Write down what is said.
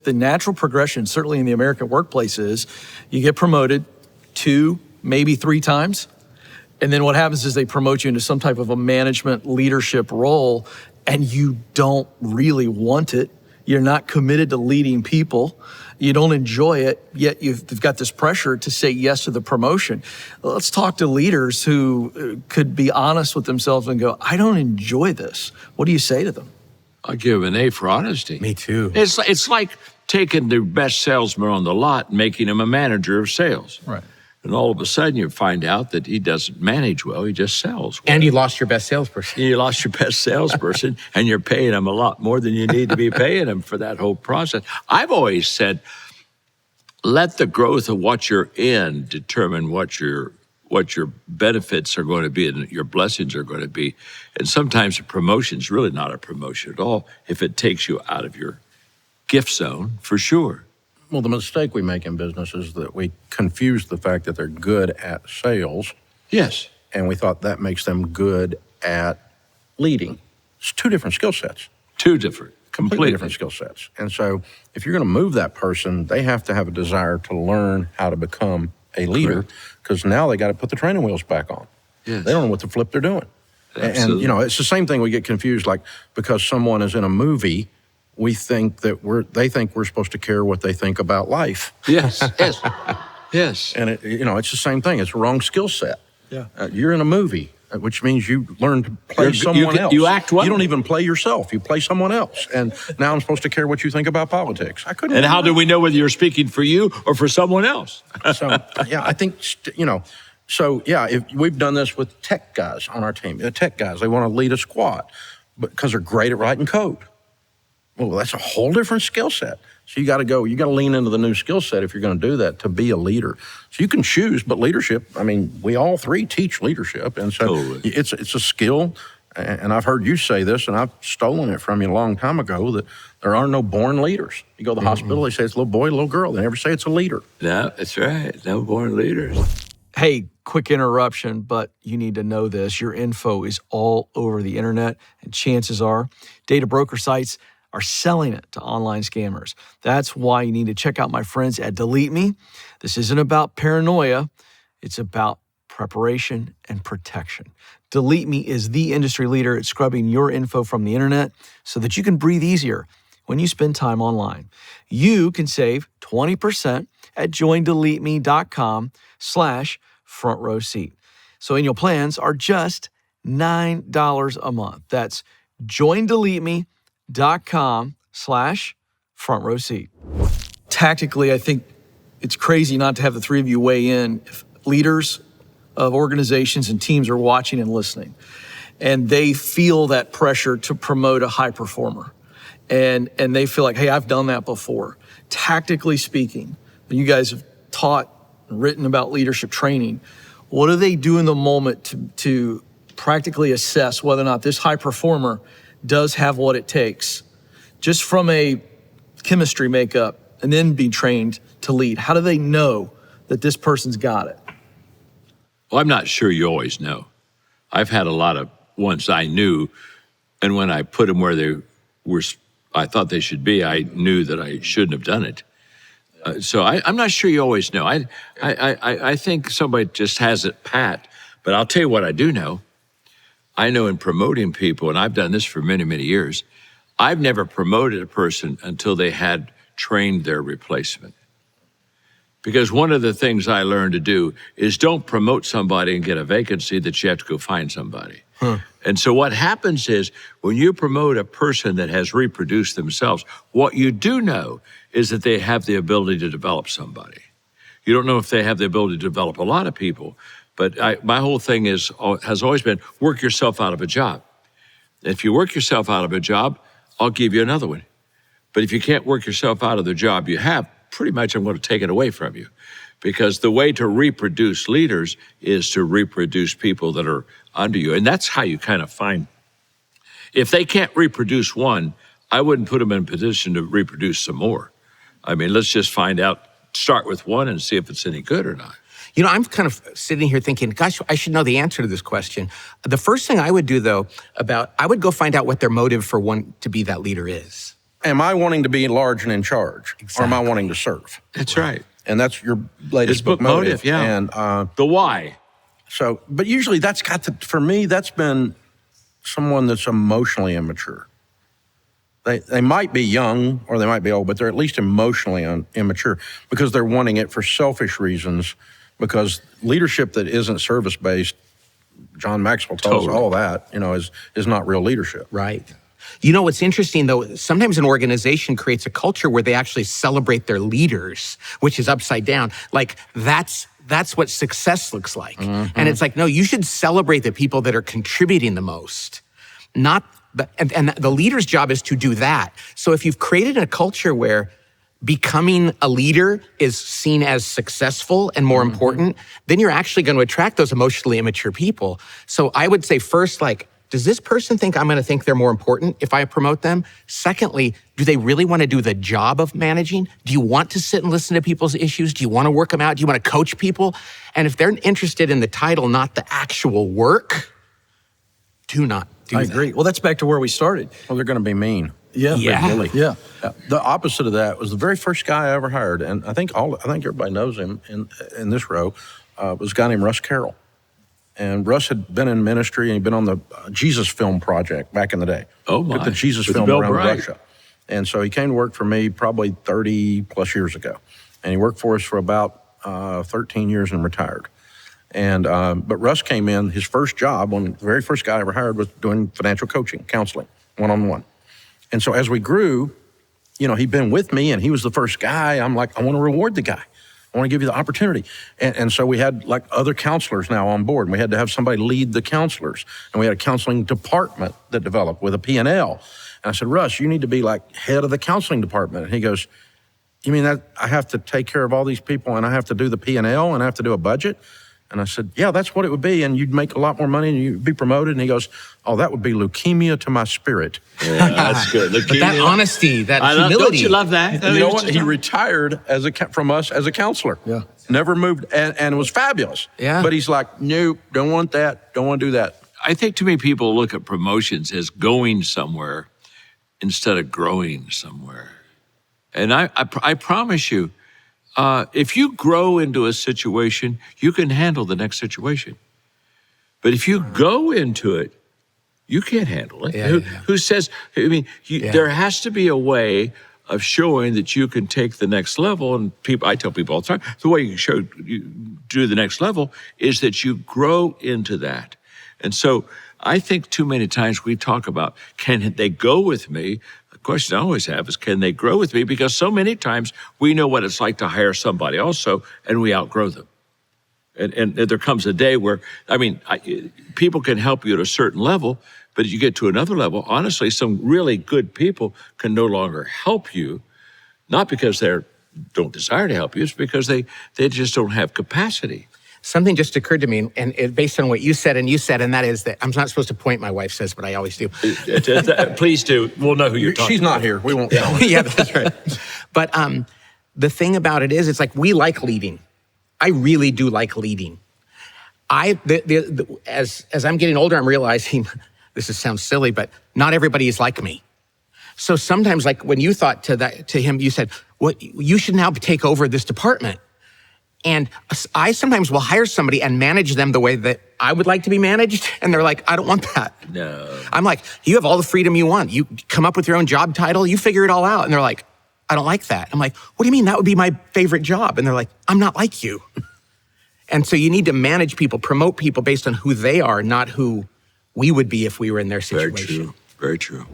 The natural progression, certainly in the American workplace, is you get promoted 2, maybe 3 times. And then what happens is they promote you into some type of a management leadership role, and you don't really want it. You're not committed to leading people. You don't enjoy it, yet you've got this pressure to say yes to the promotion. Let's talk to leaders who could be honest with themselves and go, I don't enjoy this. What do you say to them? I'll give him an A for honesty. Me too. It's like taking the best salesman on the lot and making him a manager of sales. Right. And all of a sudden you find out that he doesn't manage well, he just sells well. And you lost your best salesperson. You lost your best salesperson, and you're paying him a lot more than you need to be paying him for that whole process. I've always said, let the growth of what you're in determine what your benefits are going to be and your blessings are going to be. And sometimes a promotion's really not a promotion at all if it takes you out of your gift zone, for sure. Well, the mistake we make in business is that we confuse the fact that they're good at sales. Yes. And we thought that makes them good at leading. It's 2 different skill sets. 2 different. Completely different skill sets. And so if you're going to move that person, they have to have a desire to learn how to become a leader, because now they got to put the training wheels back on. Yes. They don't know what the flip they're doing. Absolutely. And, it's the same thing we get confused, like because someone is in a movie, we think that they think we're supposed to care what they think about life. Yes, yes, yes. And, it's the same thing. It's a wrong skill set. Yeah. You're in a movie, which means you learn to play someone else. You act well. You don't even play yourself. You play someone else. And now I'm supposed to care what you think about politics. I couldn't. And how do we know whether you're speaking for you or for someone else? So, I think, if we've done this with tech guys on our team. The tech guys, they want to lead a squad because they're great at writing code. Well, that's a whole different skill set. So you got to lean into the new skill set if you're going to do that, to be a leader. So you can choose, but leadership, we all 3 teach leadership. And so Totally. it's a skill. And I've heard you say this, and I've stolen it from you a long time ago, that there are no born leaders. You go to the hospital, they say it's a little boy, a little girl. They never say it's a leader. No, that's right. No born leaders. Hey, quick interruption, but you need to know this. Your info is all over the internet, and chances are data broker sites are selling it to online scammers. That's why you need to check out my friends at Delete Me. This isn't about paranoia. It's about preparation and protection. Delete Me is the industry leader at scrubbing your info from the internet so that you can breathe easier when you spend time online. You can save 20% at joindeleteme.com/front row seat. So annual plans are just $9 a month. That's joindeleteme.com/front row seat. Tactically, I think it's crazy not to have the 3 of you weigh in. If leaders of organizations and teams are watching and listening, and they feel that pressure to promote a high performer, and they feel like, hey, I've done that before. Tactically speaking, you guys have taught and written about leadership training. What do they do in the moment to practically assess whether or not this high performer does have what it takes, just from a chemistry makeup, and then be trained to lead? How do they know that this person's got it? Well, I'm not sure you always know. I've had a lot of ones I knew, and when I put them where they were, I thought they should be, I knew that I shouldn't have done it. So I'm not sure you always know. I think somebody just has it pat. But I'll tell you what I do know. I know in promoting people, and I've done this for many, many years, I've never promoted a person until they had trained their replacement. Because one of the things I learned to do is don't promote somebody and get a vacancy that you have to go find somebody. And so what happens is when you promote a person that has reproduced themselves, what you do know is that they have the ability to develop somebody. You don't know if they have the ability to develop a lot of people, but my whole thing has always been work yourself out of a job. If you work yourself out of a job, I'll give you another one. But if you can't work yourself out of the job you have, pretty much I'm going to take it away from you. Because the way to reproduce leaders is to reproduce people that are under you. And that's how you kind of find, if they can't reproduce one, I wouldn't put them in a position to reproduce some more. I mean, let's just find out, start with one and see if it's any good or not. I'm kind of sitting here thinking, gosh, I should know the answer to this question. The first thing I would do, though, I would go find out what their motive for wanting to be that leader is. am I wanting to be large and in charge? Exactly. Or am I wanting to serve? That's right. And that's your latest It's book motive, yeah. And The why. so, but usually that's for me, that's been someone that's emotionally immature. They might be young or they might be old, but they're at least emotionally immature because they're wanting it for selfish reasons, because leadership that isn't service-based, John Maxwell tells us all that, is not real leadership. Right. You know what's interesting though, sometimes an organization creates a culture where they actually celebrate their leaders, which is upside down. Like that's what success looks like. Mm-hmm. And it's like, no, you should celebrate the people that are contributing the most. And the leader's job is to do that. So if you've created a culture where becoming a leader is seen as successful and more important, then you're actually going to attract those emotionally immature people. So I would say first, does this person think I'm going to think they're more important if I promote them? Secondly, do they really want to do the job of managing? Do you want to sit and listen to people's issues? Do you want to work them out? Do you want to coach people? And if they're interested in the title, not the actual work, do not do that. I agree. Well, that's back to where we started. Well, they're going to be mean. Yeah. Yeah. Yeah. The opposite of that was the very first guy I ever hired, and I think everybody knows him in this row, was a guy named Russ Carroll. And Russ had been in ministry, and he'd been on the Jesus Film Project back in the day. Oh, my. Took the Jesus With film Bill around Bright. Russia. And so he came to work for me probably 30 plus years ago. And he worked for us for about 13 years and retired. And but Russ came in, his first job, the very first guy I ever hired, was doing financial coaching, counseling, one-on-one. And so as we grew, he'd been with me, and he was the first guy. I'm like, I want to reward the guy. I want to give you the opportunity. And so we had other counselors now on board, and we had to have somebody lead the counselors. And we had a counseling department that developed with a P&L. And I said, Russ, you need to be head of the counseling department. And he goes, you mean that I have to take care of all these people, and I have to do the P&L, and I have to do a budget? And I said, yeah, that's what it would be. And you'd make a lot more money and you'd be promoted. And he goes, oh, that would be leukemia to my spirit. Yeah, that's good. But that honesty, that humility. Don't you love that? And you know what? He retired from us as a counselor. Yeah. Never moved, and it was fabulous. Yeah. But he's like, nope, don't want that, don't want to do that. I think too many people look at promotions as going somewhere instead of growing somewhere. And I promise you, if you grow into a situation, you can handle the next situation. But if you go into it, you can't handle it. Who says, there has to be a way of showing that you can take the next level. And I tell people all the time, the way you do the next level is that you grow into that. And so I think too many times we talk about, can they go with me? The question I always have is, can they grow with me? Because so many times we know what it's like to hire somebody also, and we outgrow them. And there comes a day where, people can help you at a certain level, but as you get to another level, honestly, some really good people can no longer help you, not because they don't desire to help you, it's because they just don't have capacity. Something just occurred to me, and based on what you said, and that is that I'm not supposed to point, my wife says, but I always do. Please do. We'll know who you're talking She's about. not here. We won't tell her. Yeah, that's right. But the thing about it is, it's like we like leading. I really do like leading. As I'm getting older, I'm realizing, sounds silly, but not everybody is like me. So sometimes, when you thought to him, you said, "Well, you should now take over this department." And I sometimes will hire somebody and manage them the way that I would like to be managed. And they're like, I don't want that. No. I'm like, you have all the freedom you want. You come up with your own job title, you figure it all out. And they're like, I don't like that. I'm like, what do you mean? That would be my favorite job. And they're like, I'm not like you. And so you need to manage people, promote people based on who they are, not who we would be if we were in their situation. Very true. Very true.